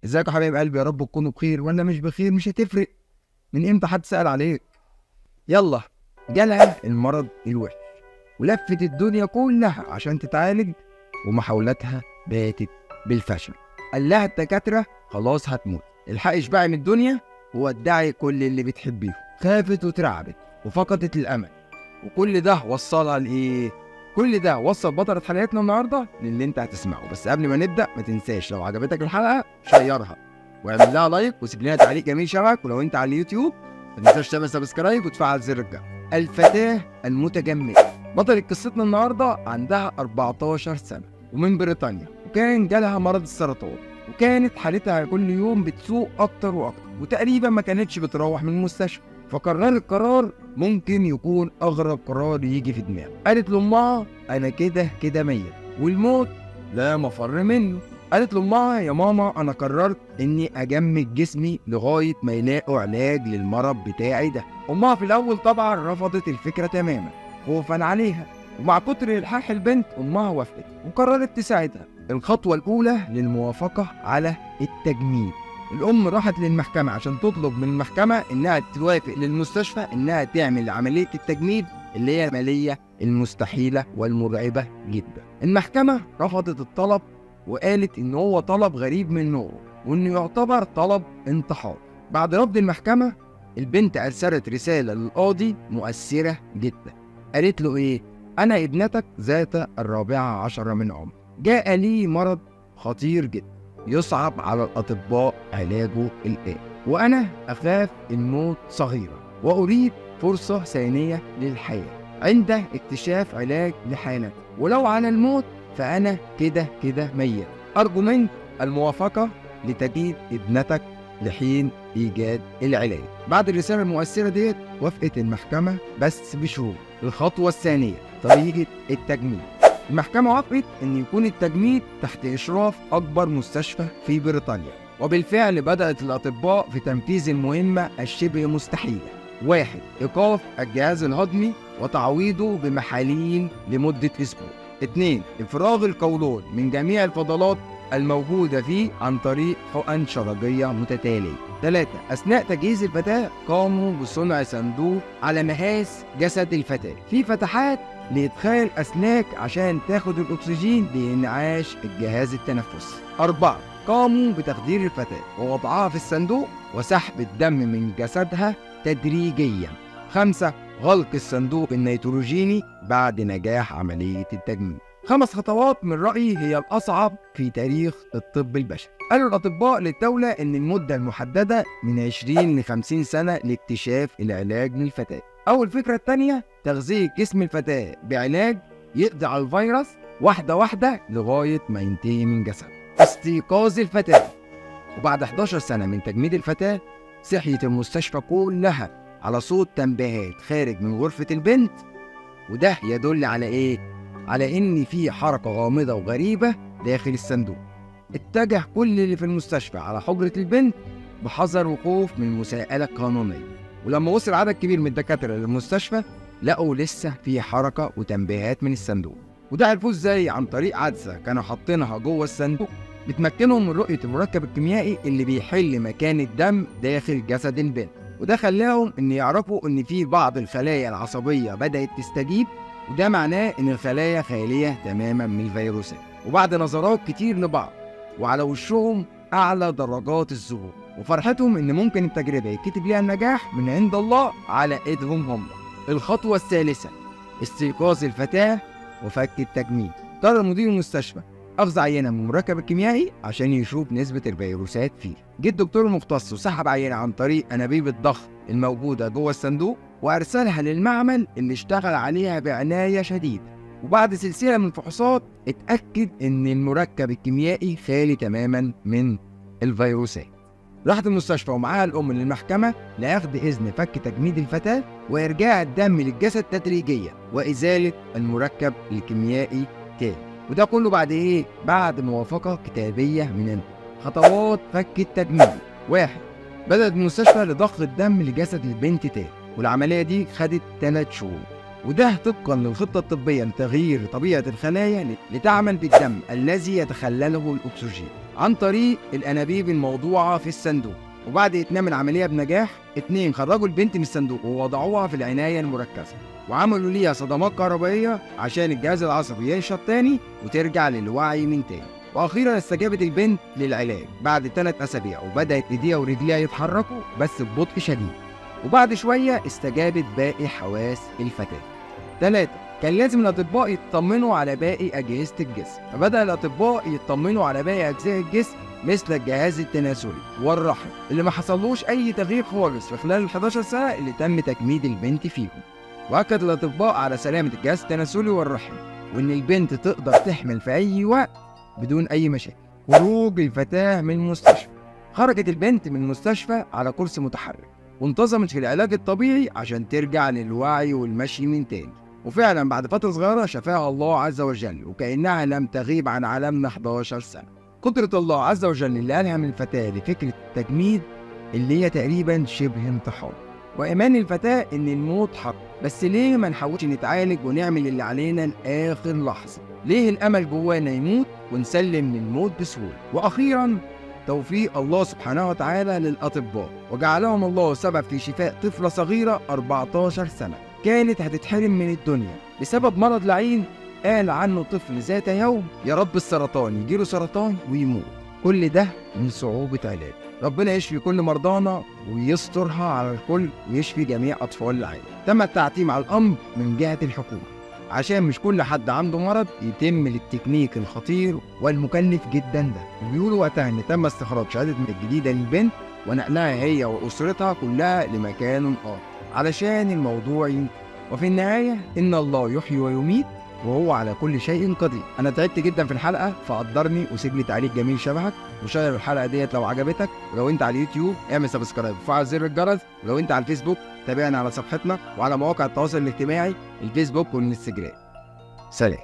ازيك يا حبايب قلبي؟ يا رب تكونوا بخير ولا مش بخير، مش هتفرق من امتى حد سأل عليك. يلا، جالها المرض الوحش ولفت الدنيا كلها عشان تتعالج، ومحاولاتها باتت بالفشل. قال لها الدكاترة خلاص هتموت، الحقي اشبعي من الدنيا وودعي كل اللي بتحبيه. خافت وترعبت وفقدت الأمل، وكل ده وصلها لإيه؟ كل ده وصل بطلة حلقتنا النهارده للي انت هتسمعه. بس قبل ما نبدأ ما تنساش لو عجبتك الحلقة شيرها واعمل لها لايك وسيب لنا تعليق جميل شبهك، ولو انت على اليوتيوب ما تنساش تعمل سبسكرايب وتفعل زر الجرس. الفتاة المتجمدة بطلة قصتنا النهارده عندها 14 سنة ومن بريطانيا، وكان جالها مرض السرطان، وكانت حالتها كل يوم بتسوء اكتر واكتر، وتقريبا ما كانتش بتروح من المستشفى. فقررت قرار ممكن يكون اغرب قرار يجي في دماغها. قالت لامها انا كده كده ميت والموت لا مفر منه. قالت لامها يا ماما انا قررت اني اجمد جسمي لغايه ما يلاقوا علاج للمرض بتاعي ده. امها في الاول طبعا رفضت الفكره تماما خوفا عليها، ومع كتر الحاح البنت امها وافقت وقررت تساعدها. الخطوه الاولى للموافقه على التجميد، الام راحت للمحكمه عشان تطلب من المحكمه انها توافق للمستشفى انها تعمل عمليه التجميد اللي هي العمليه المستحيله والمرعبه جدا. المحكمه رفضت الطلب وقالت ان هو طلب غريب من نوعه وانه يعتبر طلب انتحار. بعد رفض المحكمه البنت ارسلت رساله للقاضي مؤثره جدا. قالت له ايه؟ انا ابنتك ذات 14 من عمر، جاء لي مرض خطير جدا يصعب على الأطباء علاجه الآن، وأنا أخاف الموت صغيرا وأريد فرصة ثانية للحياة عند اكتشاف علاج لحالتي، ولو على الموت فأنا كده كده ميت. أرجو منك الموافقة لتجديد ابنتك لحين إيجاد العلاج. بعد الرسالة المؤثرة ديت وافقت المحكمة بس بشروط. الخطوة الثانية طريقة التجميد. المحكمة وافقت أن يكون التجميد تحت إشراف أكبر مستشفى في بريطانيا، وبالفعل بدأت الأطباء في تنفيذ المهمة الشبه مستحيلة. 1. إيقاف الجهاز الهضمي وتعويضه بمحاليل لمدة أسبوع. 2. إفراغ القولون من جميع الفضلات الموجودة فيه عن طريق حقن شرجية متتالية. 3. أثناء تجهيز الفتاة قاموا بصنع صندوق على مقاس جسد الفتاة فيه فتحات لإدخال الأسلاك عشان تاخد الأكسجين لإنعاش الجهاز التنفسي. 4. قاموا بتخدير الفتاة ووضعها في الصندوق وسحب الدم من جسدها تدريجيا. 5. غلق الصندوق النيتروجيني بعد نجاح عملية التجميد. 5 خطوات من رأيي هي الأصعب في تاريخ الطب البشري. قالوا الأطباء للدولة إن المدة المحددة من 20 ل 50 سنة لاكتشاف العلاج للفتاة. أول فكرة التانية تغذية جسم الفتاة بعلاج يقضي على الفيروس واحدة واحدة لغاية ما ينتهي من جسده. استيقاظ الفتاة. وبعد 11 سنة من تجميد الفتاة صحيت المستشفى كلها على صوت تنبيهات خارج من غرفة البنت، وده يدل على إيه؟ على إن في حركة غامضة وغريبة داخل الصندوق. اتجه كل اللي في المستشفى على حجرة البنت بحذر وخوف من المساءلة القانونية، ولما وصل عدد كبير من الدكاترة للمستشفى لقوا لسه في حركة وتنبيهات من الصندوق. وده عرفوه ازاي؟ عن طريق عدسة كانوا حاطينها جوه الصندوق بتمكنهم من رؤية المركب الكيميائي اللي بيحل مكان الدم داخل جسد البنت، وده خلاهم ان يعرفوا ان في بعض الخلايا العصبية بدأت تستجيب، وده معناه ان الخلايا خالية تماما من الفيروسات. وبعد نظرات كتير لبعض وعلى وشهم اعلى درجات الذهول وفرحتهم ان ممكن التجربة يتكتب ليها النجاح من عند الله على ايدهم هم. الخطوة الثالثة استيقاظ الفتاة وفك التجميد. قرر مدير المستشفى أخذ عينة من المركب الكيميائي عشان يشوف نسبة الفيروسات فيه. جه الدكتور المختص وسحب عينة عن طريق أنابيب الضغط الموجودة جوه الصندوق وأرسلها للمعمل اللي اشتغل عليها بعناية شديدة، وبعد سلسلة من الفحوصات اتأكد إن المركب الكيميائي خالي تماما من الفيروسات. راحت المستشفى ومعاها الأم للمحكمة لأخذ إذن فك تجميد الفتاة وإرجاع الدم للجسد تدريجيا وإزالة المركب الكيميائي تاني. وده كله بعد إيه؟ بعد موافقة كتابية من انت. خطوات فك التجميد. 1. بدأت المستشفى لضخ الدم لجسد البنت تاني، والعملية دي خدت 3 شهور، وده طبقا للخطة الطبية لتغيير طبيعة الخلايا لتعمل بالدم الذي يتخلله الأكسجين عن طريق الأنابيب الموضوعة في الصندوق. وبعد إتمام العملية بنجاح، 2 خرجوا البنت من الصندوق ووضعوها في العناية المركزة، وعملوا ليها صدمات كهربائية عشان الجهاز العصبي ينشط تاني وترجع للوعي من تاني. وأخيرا استجابت البنت للعلاج بعد 3 أسابيع، وبدأت إيديها ورجليها يتحركوا بس ببطء شديد. وبعد شوية استجابت باقي حواس الفتاة. 3. كان لازم الأطباء يطمنوا على باقي أجهزة الجسم، فبدأ الأطباء يطمنوا على باقي أجزاء الجسم مثل الجهاز التناسلي والرحم اللي ما حصلوش أي تغيير خالص في خلال ال 11 سنة اللي تم تجميد البنت فيهم. وأكد الأطباء على سلامة الجهاز التناسلي والرحم، وإن البنت تقدر تحمل في أي وقت بدون أي مشاكل. خروج الفتاة من المستشفى. خرجت البنت من المستشفى على كرسي متحرك، وانتظمت في العلاج الطبيعي عشان ترجع للوعي والمشي من تاني. وفعلا بعد فترة صغيرة شفاها الله عز وجل، وكأنها لم تغيب عن عالمنا 11 سنة. قدرة الله عز وجل اللي ألهم الفتاة لفكرة التجميد اللي هي تقريبا شبه انتحار، وإيمان الفتاة إن الموت حق. بس ليه ما نحاولش نتعالج ونعمل اللي علينا لآخر لحظة؟ ليه الأمل جوانا يموت ونسلم للموت بسهولة؟ وأخيرا توفيق الله سبحانه وتعالى للأطباء، وجعلهم الله سبب في شفاء طفلة صغيرة 14 سنة كانت هتتحرم من الدنيا بسبب مرض لعين. قال عنه طفل ذات يوم: يا رب السرطان يجيله سرطان ويموت. كل ده من صعوبة علاج. ربنا يشفي كل مرضانا ويسترها على الكل، ويشفي جميع أطفال العالم. تم التعتيم على الأمر من جهة الحكومة عشان مش كل حد عنده مرض يتم للتكنيك الخطير والمكلف جدا ده. بيقولوا وقتها ان تم استخراج شهادة جديدة للبنت ونقلها هي وأسرتها كلها لمكان آخر علشان الموضوع ينتهي. وفي النهاية إن الله يحيي ويميت وهو على كل شيء قدير. أنا تعبت جدا في الحلقة، فقدرني وسيب لي تعليق جميل شبهك، وشير الحلقة ديت لو عجبتك. ولو أنت على اليوتيوب اعمل سبسكرايب وفعل زر الجرس. ولو أنت على الفيسبوك تابعنا على صفحتنا وعلى مواقع التواصل الاجتماعي الفيسبوك والانستجرام. سلام.